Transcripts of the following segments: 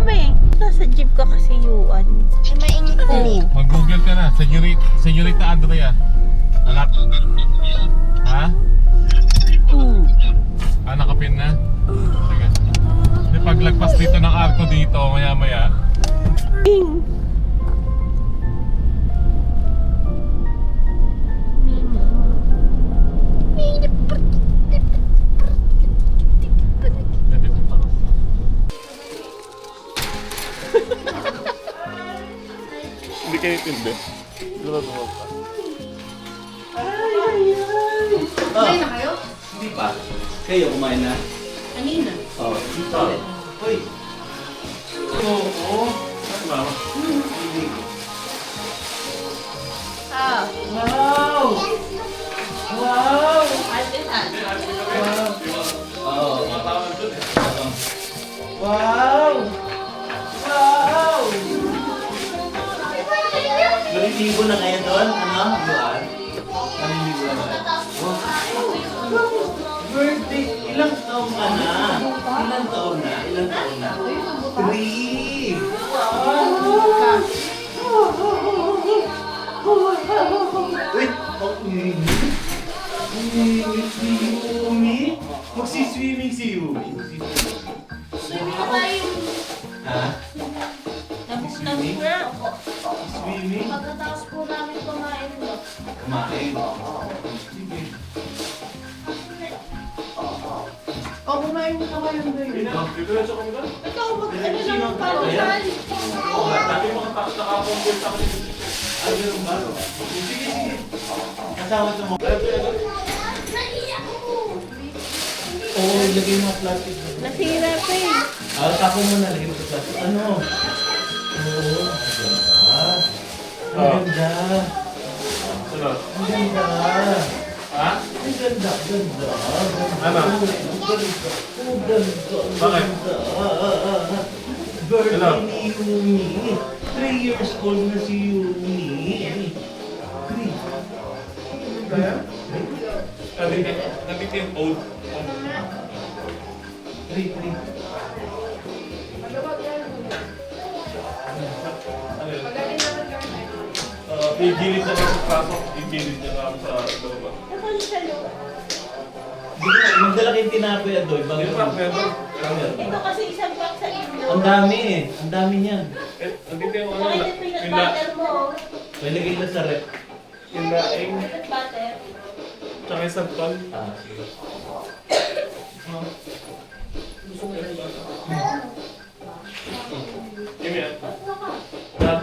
kami. Nasa jeep ka kasi yuan. Ay, mainit na rin. Mag-google ka na. Senyorita Andrea. Anak. Ha? Nakapin na? Sige. Di paglagpas dito ng arko dito, maya-maya. Hindi kayo intindi. Lumabas pa. Kumain na kayo? Hindi pa. Kayo kumain na? Kanina. Oo. Dito. Uy. Oo. Ano ba? Wow! Wow! Alpisan. Oo. Wow! Wow! Naliligo na kayo doon? Ano? Doon? Naliligo na kayo? Birthday! Ilang taon ka na? Ilang taon na? Ilang taon na? 3! Wait! Ang init! Ang init si Yumi! Magsiswimming si Yumi! Swimming na tayo. Ha? Swimming? Swimming? Pagkatapos po namin kumain. Kumain. Sige. O, kumain mo na kayo doon. Diretso kami doon? Ikaw, mag-ano Sino? lang pagkasal. Dati mga nakakompil sa akin. Ano yung baro? Sige, sige. Kasama ito mo. Oo, ilagay mo ang plastic. Nasira pa eh. Tapo mo na, lagay mo sa plastic. Ano? Oo, ang ganda. Ang ganda. Sunod. Ang ganda. Ha? Ang ganda, ganda. Ano? Ang ganda. Ang ganda. Bakit? Birthday ni Yumi. 3 years old na si Yumi. 3. Kaya? Nandito yung old. 3. Igilid na lang sa pasok. Igilid na lang sa loob. Ako sa loob. Magdala kayong tinapay at doy. Hindi pa, meron. Ito kasi isang box sa inyo. Ang dami eh. Ang dami niyan. Nandito yung Saka yung peanut butter mo. May lagay na sa rep. yung laing, Peanut butter. tsaka yung santol. Sige. Gusto mo yung bata? Yung yan. Ha?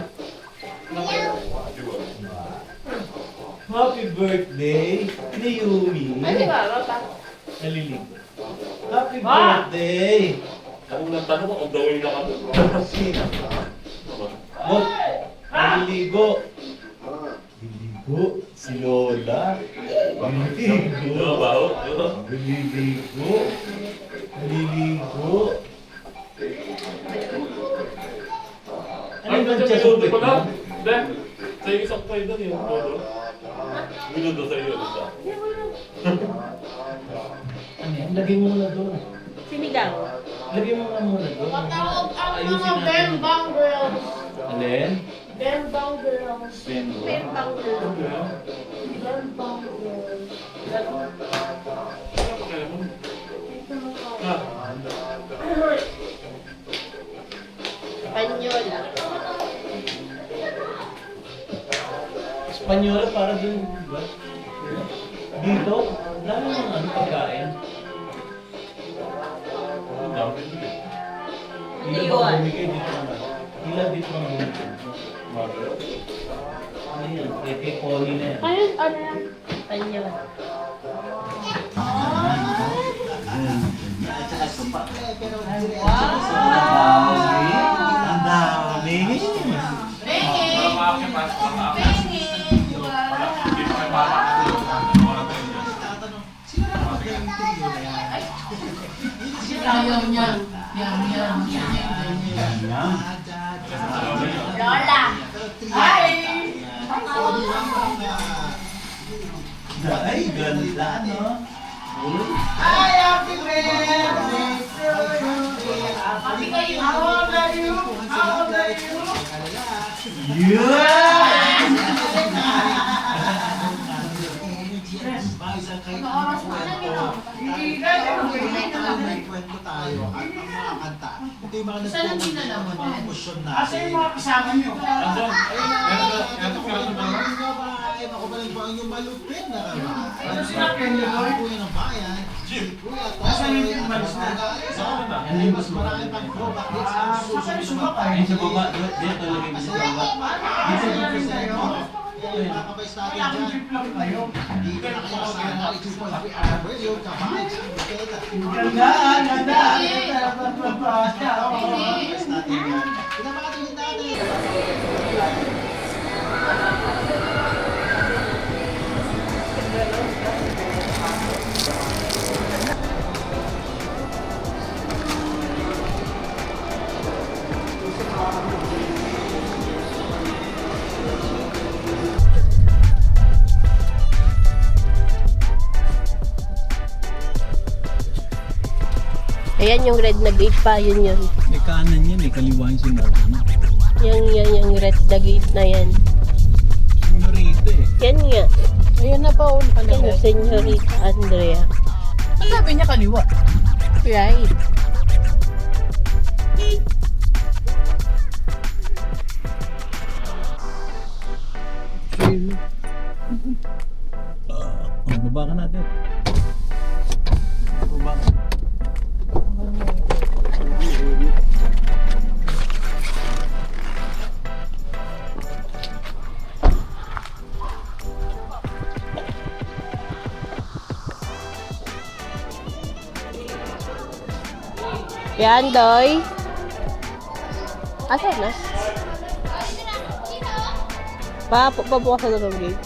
Happy birthday ni Yumi. Ay, di ba? Bata. Naliligo. Happy birthday. Ako nang tanong ko kung gawin na kami. Sino? Bot. Naliligo. Naliligo. Si Lola. Naliligo. Baho? Naliligo. Naliligo. Ano yung Nandiyan siya may sa lodo puwet pala. mo? Hindi. Sa'yo isang kayo doon yung lodo. May lodo sa'yo. Diba? Ano yan? Lagay mo muna doon. Sinigang. Lagay mo muna doon. Matawag ang mga Ayusin natin. bembang girls. Alin? Bembang girls. Bembo. Bembang girls. Bembang girls. Ha? Panyola. Espanyola para dun, di ba? Dito, dami ng ano pagkain. Ang dami din eh. Ilan ba bumigay dito naman? Ilan dito ang bumigay? Marvel. Ano yan? Kay Connie na yan. Ayun, ano yan? Panyola. Ang dami! Parang maakin pa. Parang maakin. Hindi pa kayo maakin. Ayaw niyan. Yan. Lola! Ay! Ay, ganda, no? Ay, happy birthday to you! Happy May kwento tayo at ang mga kanta. Ito yung mga nagpupunta ng mga emosyon natin. Asa yung mga kasama nyo? Andun. Ako ba lang yung malupit na kama? Ano sila Kenny Boy? Kuya ng bayan. Kuya to. Nasaan yung timbals na? Hindi mas marami pang throwback hits ang susunod Sa baba. Ayun sa baba, dito lagay mo sa baba. Dito yung present mo. Kaya mga kabays natin Kaya dyan. jeep lang kayo. Dito na kayo sa 92.3 Arab Radio, Kabayan, sa Bukeda. Ganda, ganda. Kabays natin yan. Pinapakatuloy natin. Ayan yung red na gate pa, yun yun. May kanan yan eh, kaliwa yung sinabi. Yung red na gate na yan. Senyorita eh. Yan nga. Ayun na pa, ulo pa Yan yung Senyorita Andrea. Ang sabi niya kaliwa. Right. Baba ka natin. Baba ka. Yan, Doy. Asan na? Pabukas na ng gate.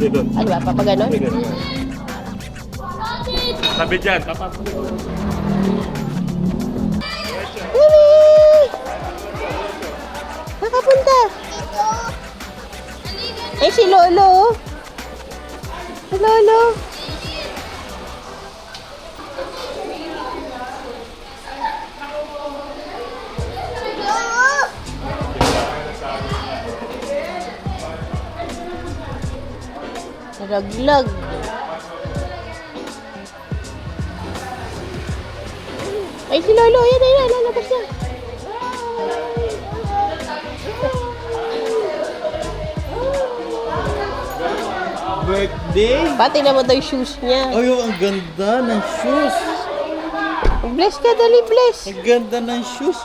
Ano ba? Papaganon? Sabi dyan, tapat. Nakapunta. Eh, si Lolo. Si Lolo. Naraglag. Ay, si Lolo. Yan, yan, lalabas na. Birthday? Pati naman daw yung shoes niya. Ay, ang ganda ng shoes. Bless ka, dali, bless. Ang ganda ng shoes.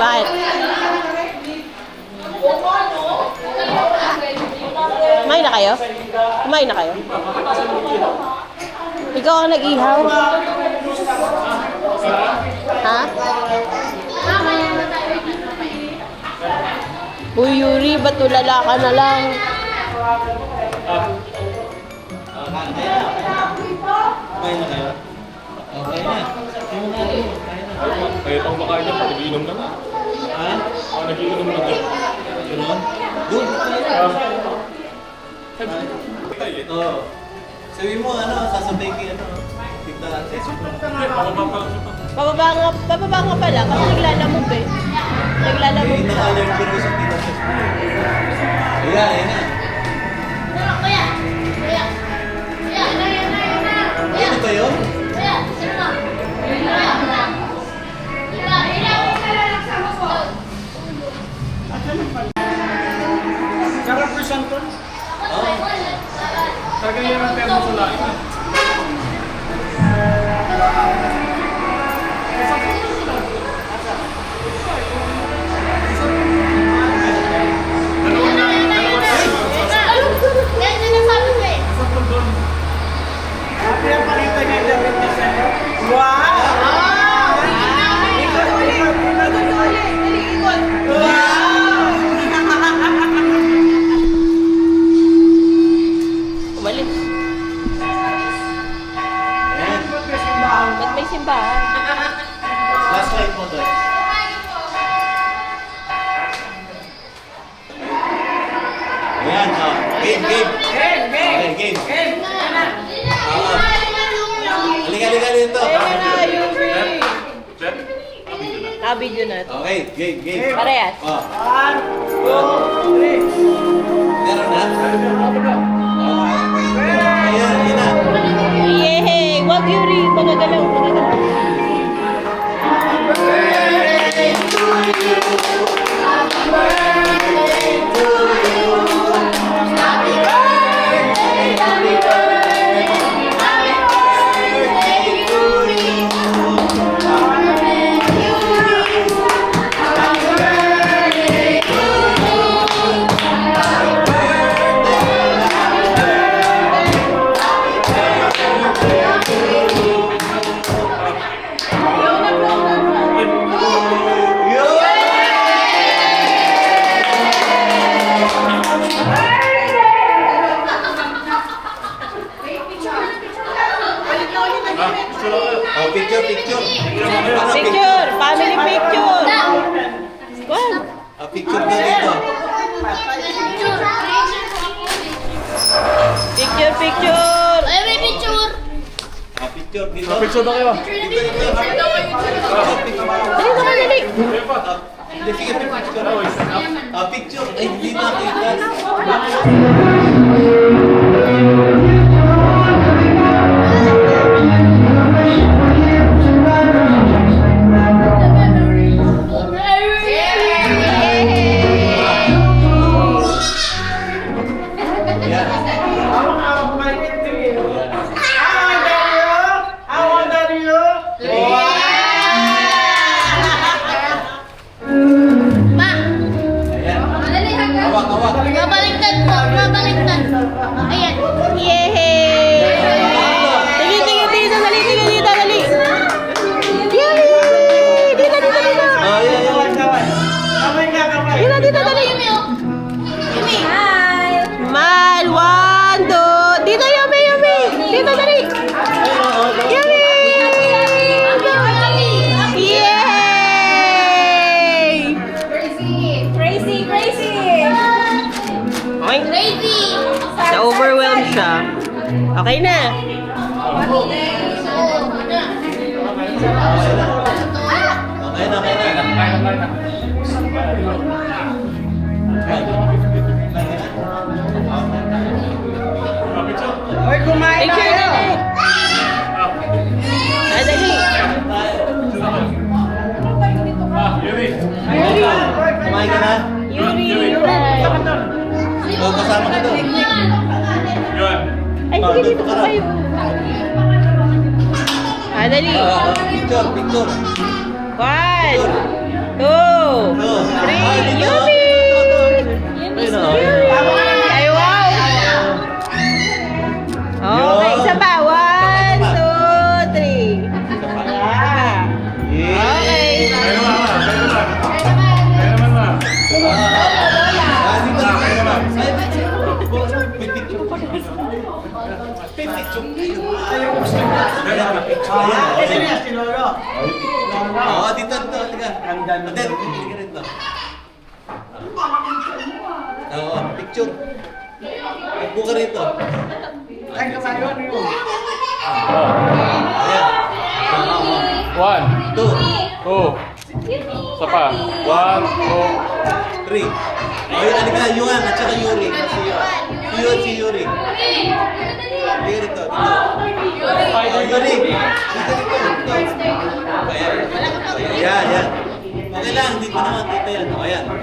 Bakit? Kumain na kayo? Kumain na kayo? Ikaw ang nag-ihaw? Ha? Uy, Yuri, ba't tulala ka na lang? Okay na kayo? Okay na. Kaya pang makain niya, nagiinom na nga. Ha? Nagiinom na nga. Ganon? Doon. Oo. Sabi mo, sasabay kay Tita Ate. Pababa nga pala, kasi naglalamog eh. Naglalamog May siya. na-alert ko rin sa Tita Ate. Ayan na. Ano ba yun? Sarap ko siyang ton. Tagay yan ang termo sa lain. Umalis. mic mo doon. Ayan, oh. Game. Okay, game. Oo. Halika dito. Jet? Video na. Okay, game. Parehas. Oh. 1, 2, 3. Meron na? Ayan, yun na. Yehey! Wag Yuri! Magagalaw. Oh, picture. Picture! Family picture! Wow! Picture na dito. Picture! Picture dito. Picture na kayo. Dito. Dali! Hindi, sige, picture. Picture. Ay, hindi nakita. Yehey! Tingin dito! Dali! Yehey! Dito! Dito! Dali! Smile! 1, 2! Dito, Yumi! Dito, dali! Yumi! Yay! Crazy! Oink. Na-overwhelm siya. Okay na. Okay na. Picture dali. Dali. Yuri. Kumain ka na? Yuri. O, kasama ka doon. Yun. Ay, sige, dito po kayo. Dali. Picture. 1, 2, 3. Yumi! Ay, wow! Okay, isa pa. 1, 2, 3. Okay. Kayo naman ma. Oo, dito. Tiga. Odette, tiga rito. Oo, picture. Magpo ka rito. Ayan. 1, 2, 2. Isa pa. 1, 2. 3. Ay, ano ka, Yuan at saka Yuri. Si Yuri. Tiga rito. Yuri. Dito. Ayan. Okay lang, dito naman. Dito yan. O, ayan. O,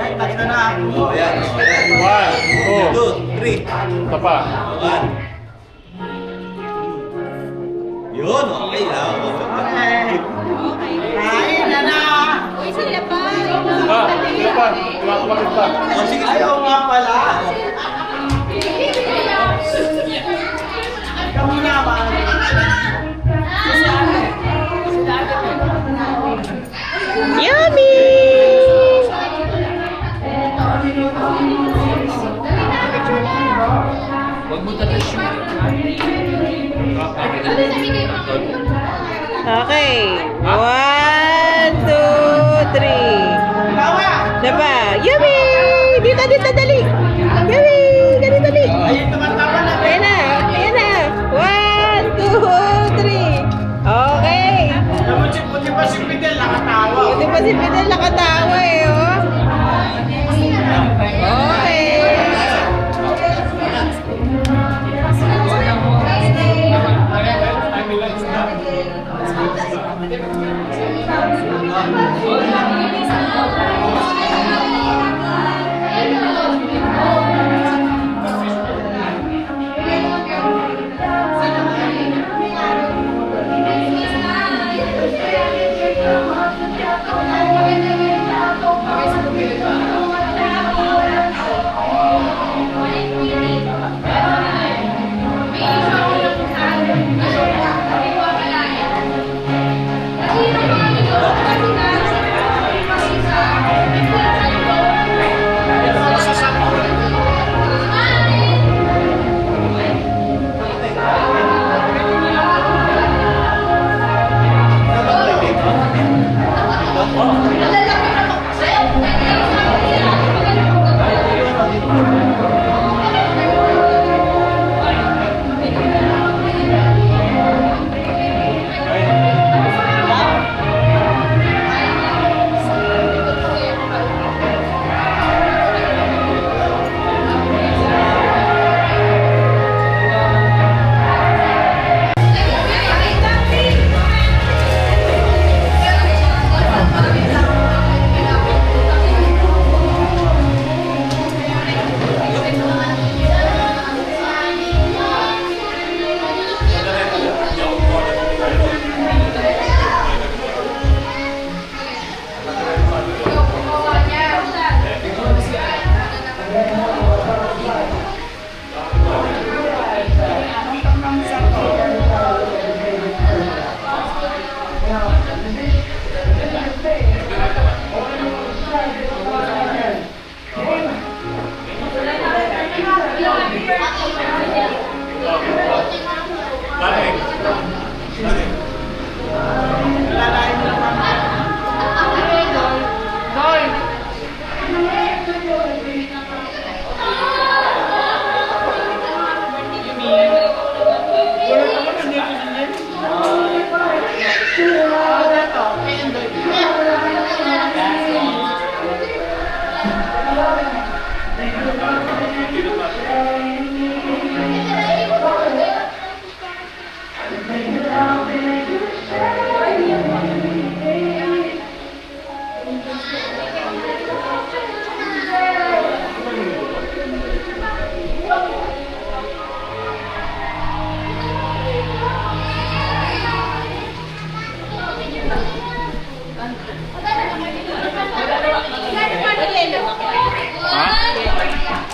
ayan. 1, 2, 3. Isa pa. 1. Yun, okay lang. Uy, sila pa. Sila pa. Kapatid pa. O, sige. Ayaw nga pala. Kamu naman. Yummy! Okay. 1, 2, dito, dali. Gabi, dali, dali. Ayan na, ayan na. 1, 2, 3. Okay. Buti pa si Fidel nakatawa. Buti pa si Fidel nakatawa eh, oh. Okay.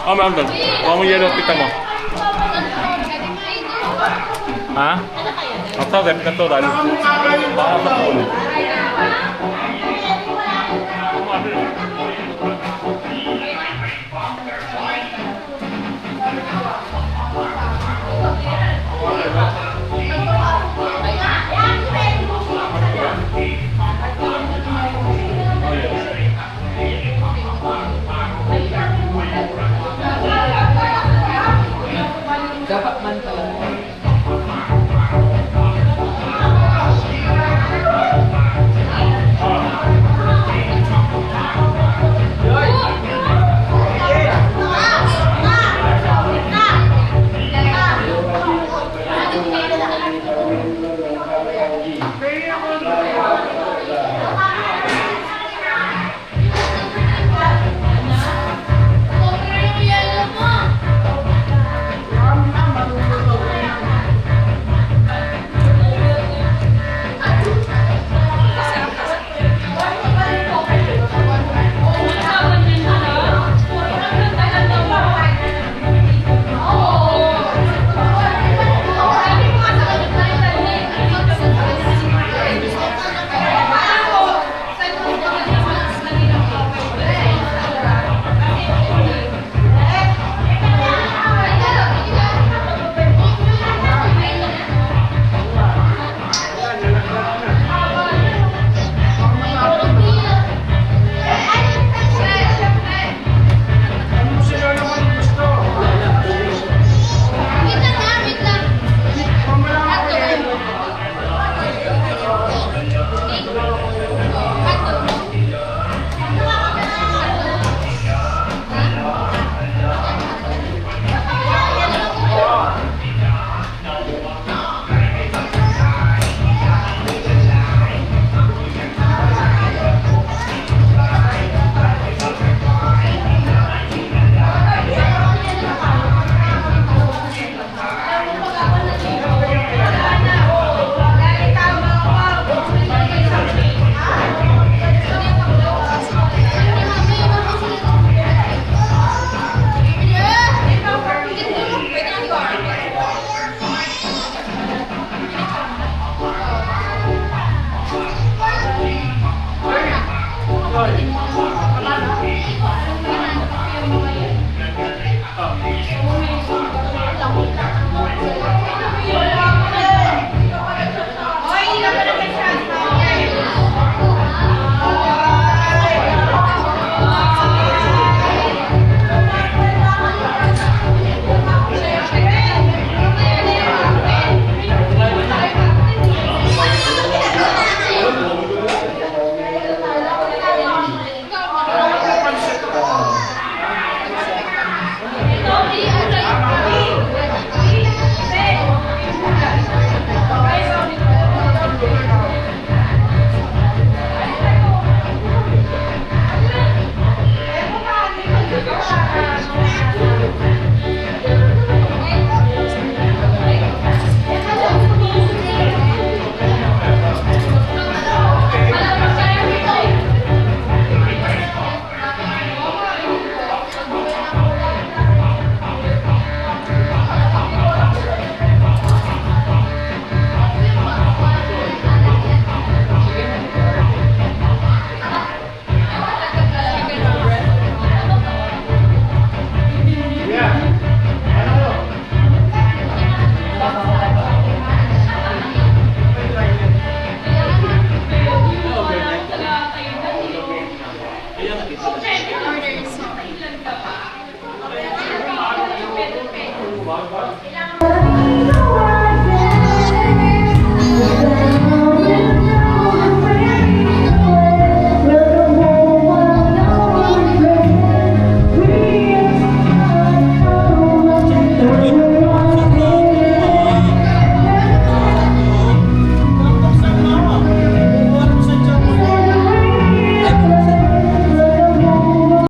Oh, meron doon. Kuha mo yellow, pita mo. Ha? Ito, depit na to dahil baka sa pool. Dapat man talaga.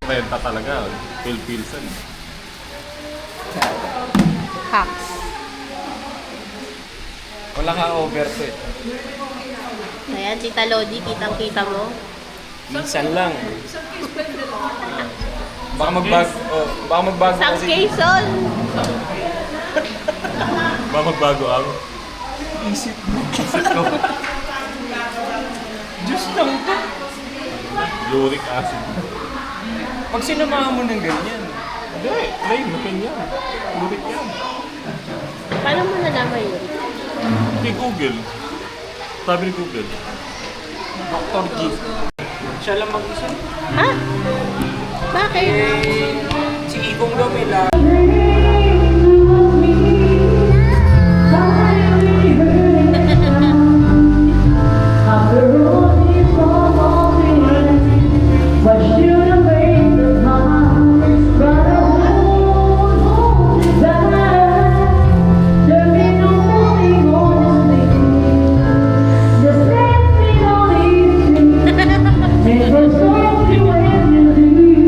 Renta talaga. Phil-Pilsen. Hacks. Wala kang over to eh. Ayan, Tita Lodi, kitang-kita mo. Minsan lang. Baka magbago, baka magbago Sang kasi. Quezon! Ba magbago ang? Isip ko. Diyos lang to. Uric acid. Pag sinamahan mo ng ganyan, Hindi, plain. Makin yan. Uric yan. Paano mo nalaman yun? Hindi, Google. Sabi ni Google. Dr. G. Siya lang mag-isa. Ha? Bakit? Si Igong daw may la. Never saw you when you leave.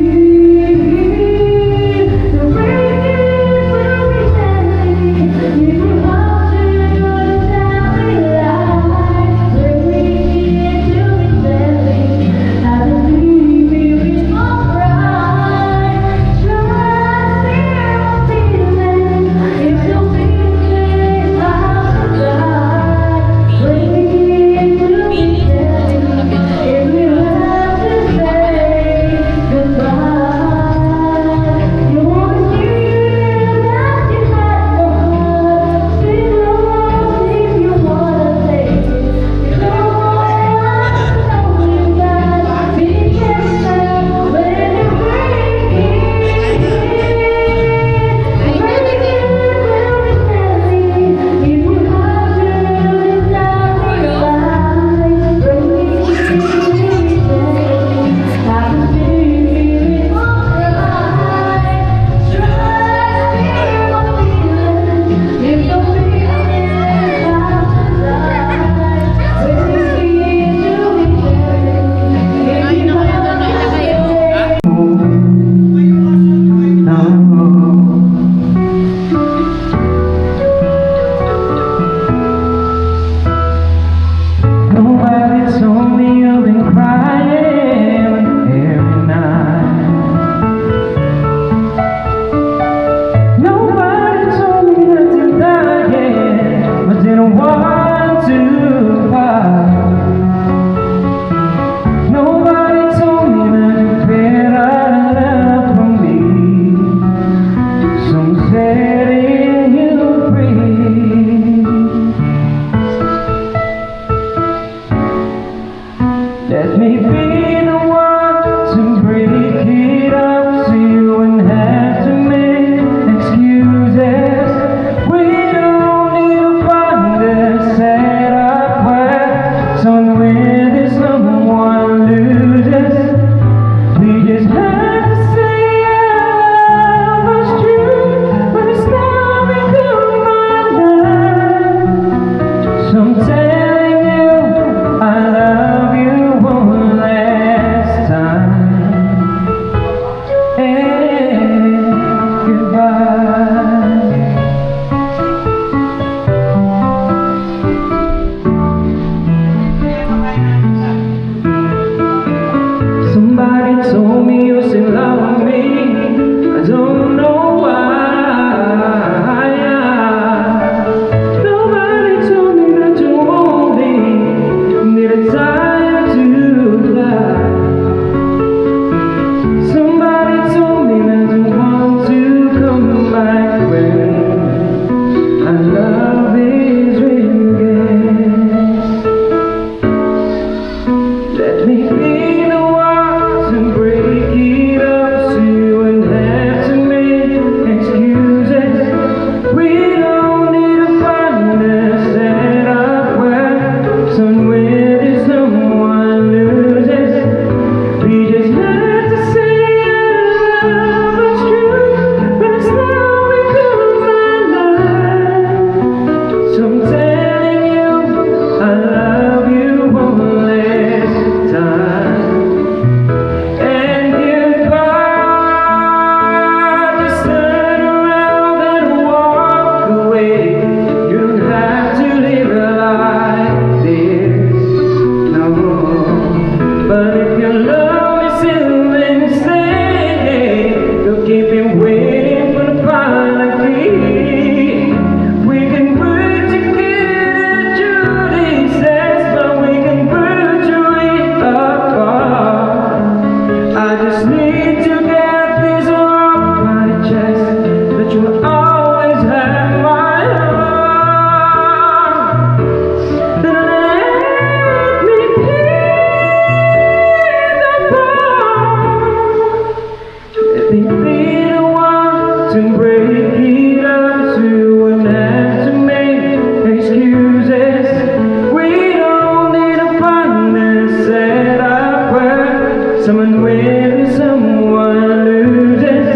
Someone wins, someone loses.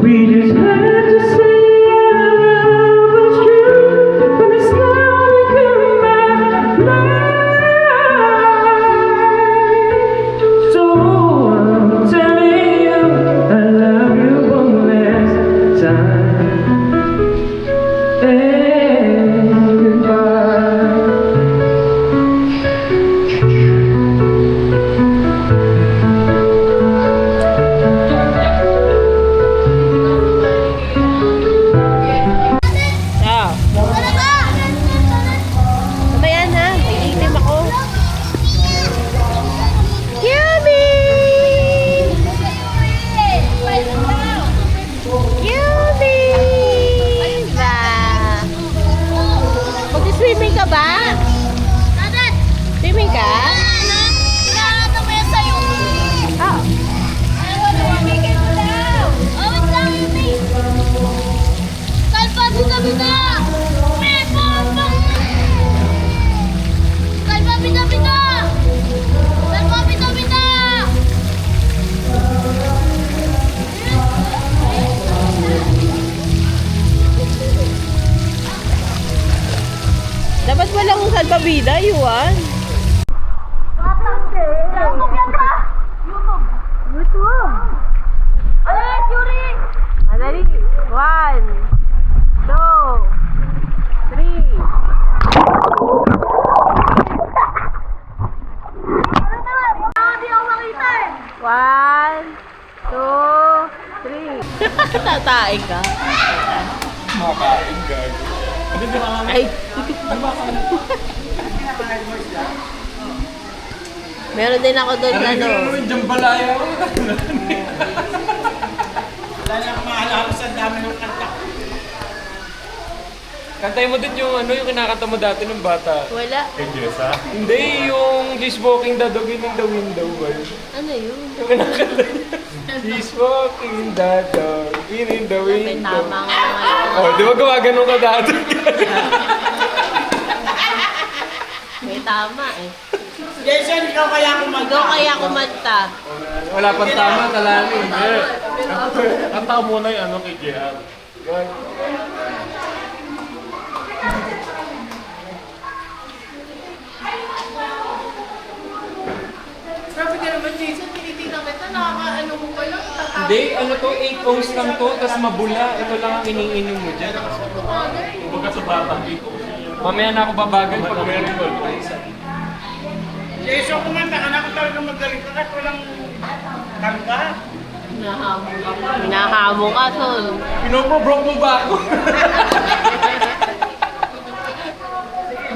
We just have to say our love was true. When the sky become my life. So I'm telling you, I love you one last time. And goodbye. Ah. Mamaya na, may itim ako. Yummy! Yummy! Ba? Mag-swimming ka ba? Swimming ka? Ah. Dapat walang salbabida, Yuan. Madali. 1, 2, 3. One, two, three. Tatae ka. Makain, gago. Ay. Meron din ako doon ano. Jambalaya. Wala na akong maalala sa dami ng kanta. Kantay mo din yung ano, yung kinakanta mo dati ng bata. Wala. Hindi, yung He's walking the dog in the window. Ano yun? Yung kinakanta niya. He's walking the dog in the May window. tama nga naman. Oh, di ba gumagano ka dati? May tama eh. Jason, ikaw kaya kumanta. Ikaw kaya kumanta. Wala pang tama, talani. Kanta mo na yung ano kay JR. Grabe ka naman, Jason. Tinitingnan kita. Nakakaano mo pa lang. Hindi, ano to, 8 ounce lang to, tas mabula. Ito lang ang iniinom mo dyan. Kumbaga sa bata, 8 ounce. Mamaya na ako babagal pag meron ko. Jason, kumanta ka na kung talagang magaling ka kasi walang kanta. Hinahamon ka, Sol. Pinopro-broke mo ba ako?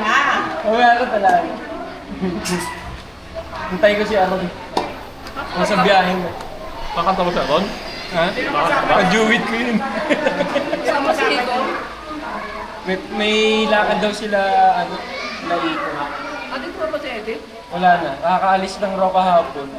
Na! Mamaya na talaga. Hintay ko si Aaron. Nasa biyahe na. Kakanta mo si Aaron? Ha? Ka-duet ko yun. Sama sa ito. May lakad daw sila, ano, laiko. Ano ko ba si Edith? Wala na. Nakakaalis ng raw kahapon.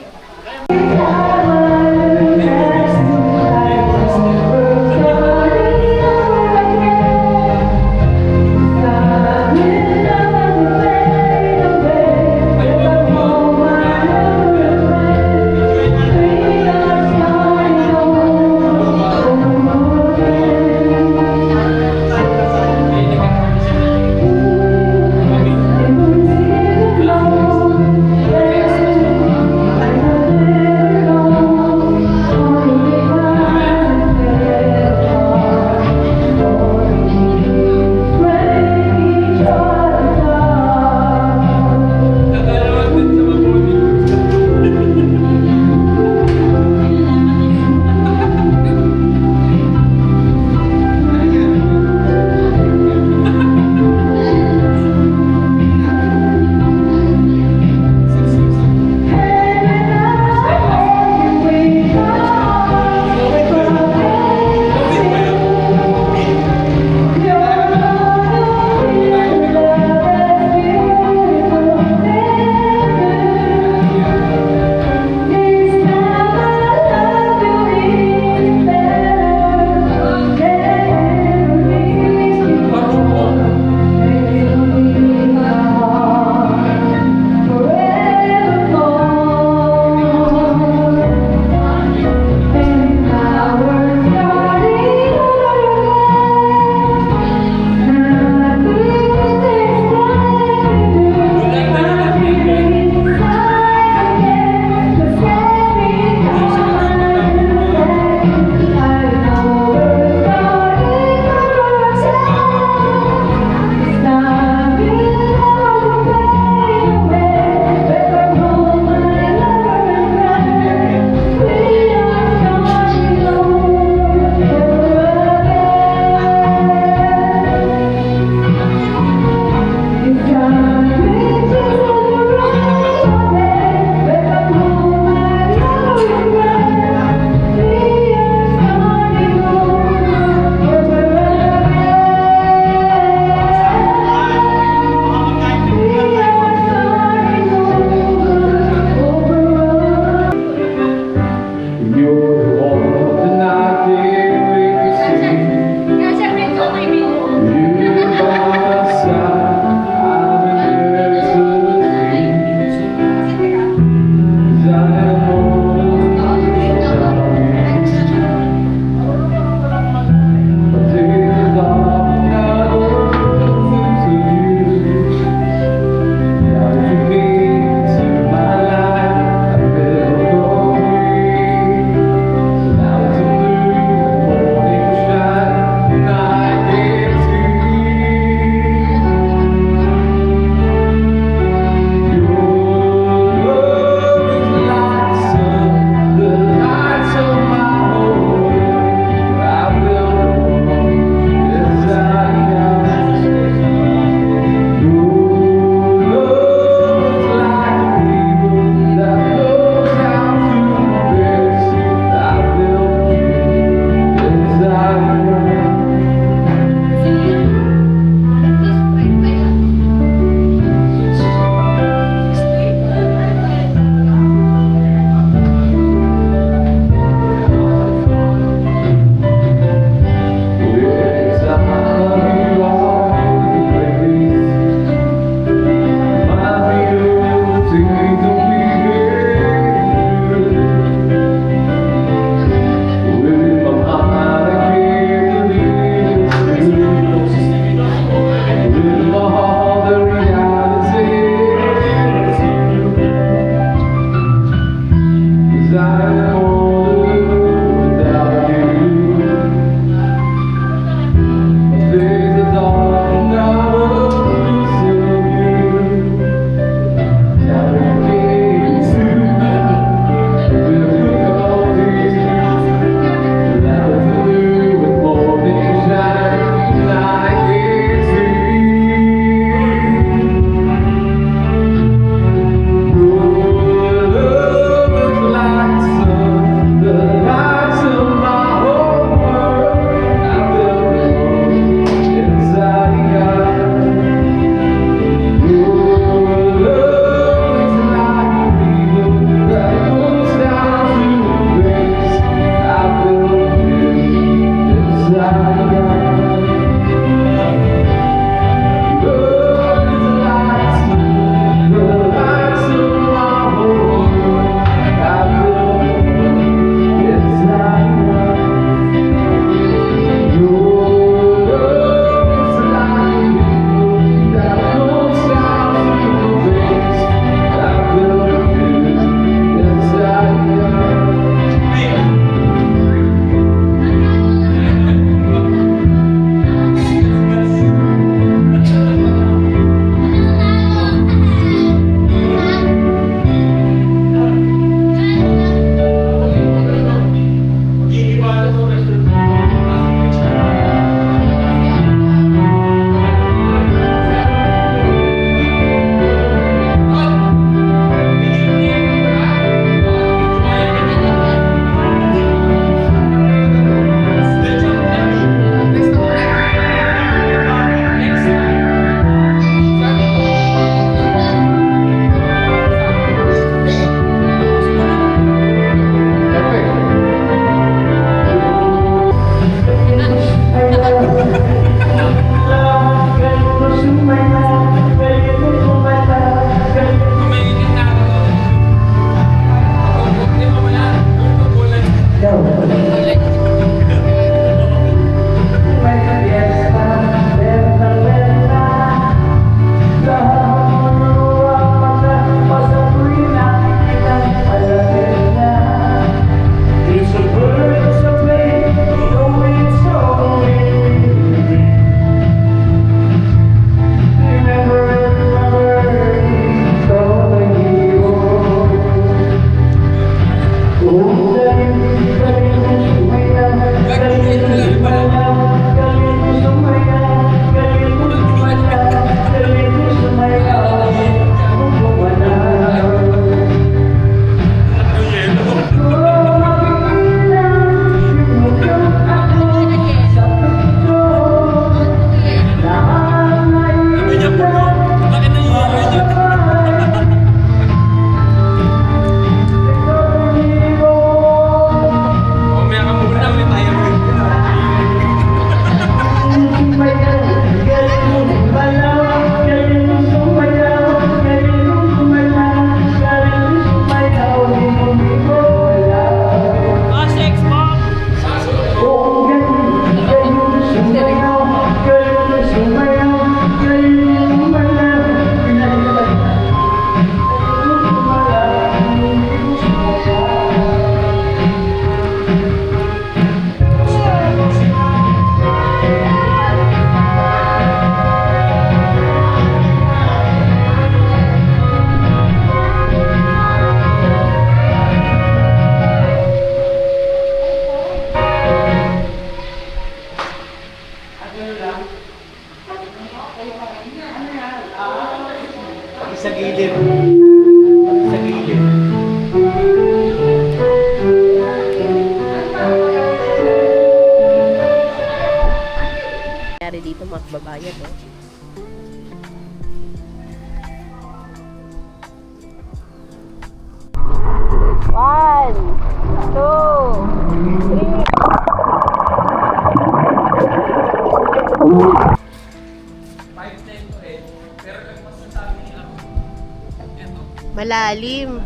malalim.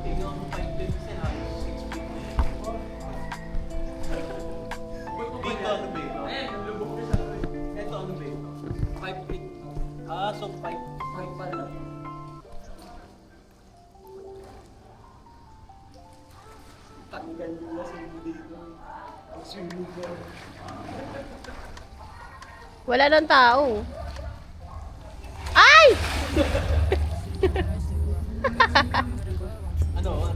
Tingnan mo 5 feet kasi halos 6 feet na yan. Dito ano ba yun? Lubog na siya. Ito ano ba yun? 5 feet. Ah, so 5 pala. Tanggal mo sa dito. Swimming pool. Wala nang tao. Ay! Ano?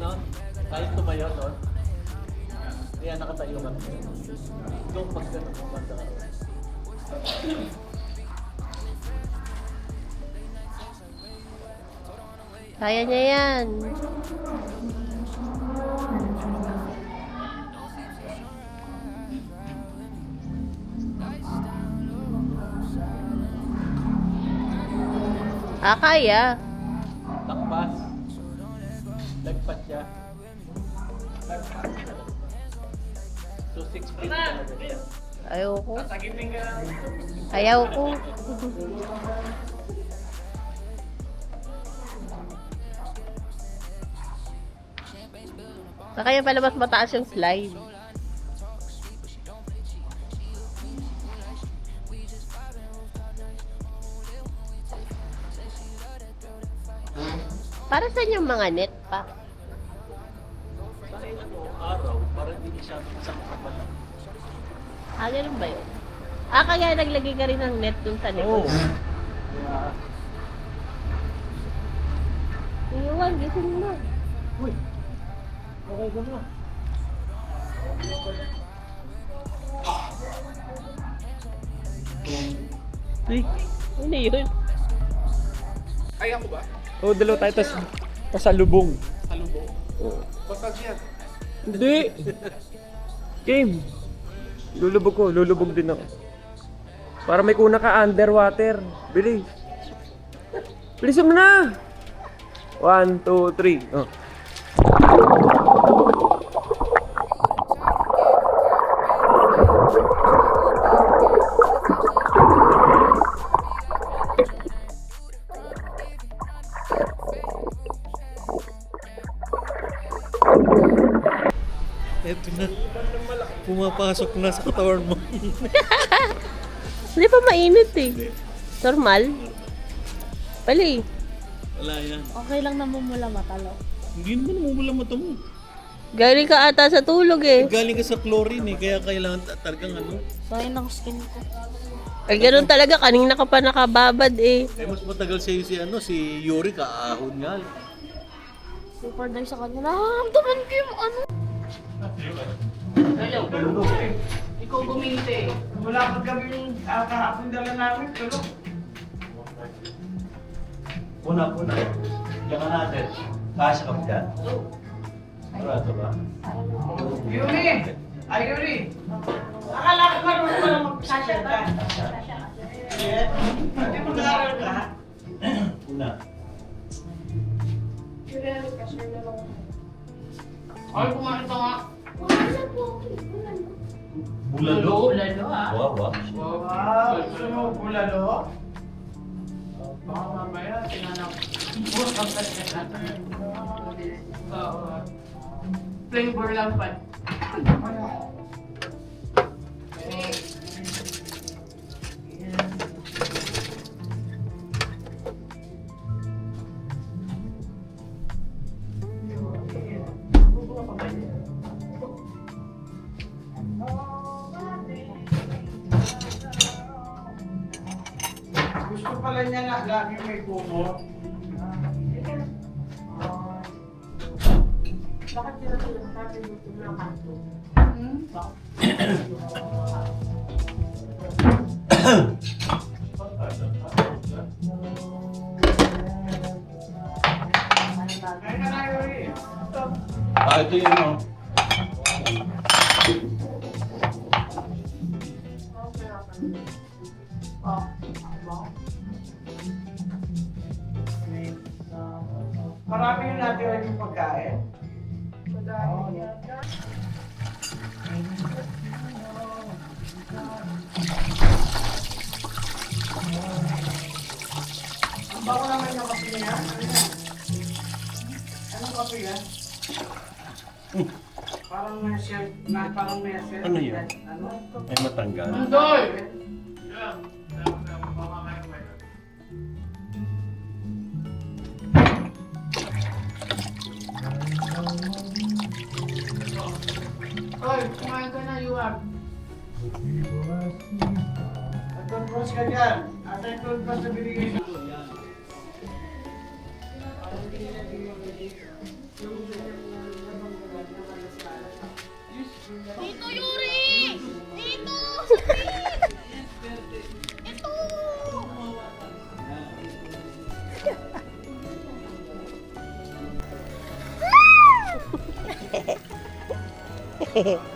Kahit tumayo doon? Kaya nakatayo ka. Doon pag gano'n mo banda ka. Kaya niya yan. Kaya. Takpas. Lagpat siya. So 6 feet talaga siya. Ayoko. Ayaw ko. Sa kaya pala mas mataas yung slide. Para saan yung mga net pa? Sa araw, para hindi siya isang kapal. Ganun ba yun? Kaya naglagay ka rin ng net dun sa likod. Iwan, gising mo. Uy! Okay ka na. Uy, ano yun? Oo, dalawa tayo, tas pasalubong. Salubong. Pasag yan. Hindi! Game! Lulubog din ako. Para may kuna ka underwater. Bilis! Bilisan mo na! 1, 2, 3. Oh. Eto na. Pumapasok na sa katawan mo. Hindi pa mainit eh. Normal. Pali. Wala yan. Okay lang namumula matalo. Hindi naman namumula mata mo. Galing ka ata sa tulog eh. Galing ka sa chlorine eh, kaya kailangan talagang ano. Sayang ang skin ko. Ay, ganun talaga. Kanina ka pa nakababad eh. Eh mas matagal sa'yo si Yuri, kaahon nga. Super dahil sa kanya. Nakakamdaman ko yung ano. Ikaw guminte. Wala pa kami kahapon dala namin. Tulog. Puna. Diyan ka natin. Kasya ka mo dyan? Murado ba? Yuri! Ay, Yuri! Akala ko marunong ka lang magsasyat ka. Hindi mo nag-aaral ka? Puna. Ay, kumain ka nga. Bulalo? Bulalo, ah. Wow. Wow, gusto mo bulalo? Baka mamaya, tinanap. Oo. Flavor lang pa. Gusto pala niya na lagi may kumo. Bakit sila sabi mo ng kanto? Kaya ka na, Yuri. Ito yun o. Marami yung natira yung pagkain. Bako naman yung kape niya. Ano yan? Anong kape yan? Parang may shirt, parang may shirt. Ano yun? Ano? Ay matanggal. Andoy! Oy, kumain ka na, Yuab. Nag-toothbrush ka dyan. Ata yung toothbrush na binigay sa Tito Yuri! Tito! Sakit! Ito!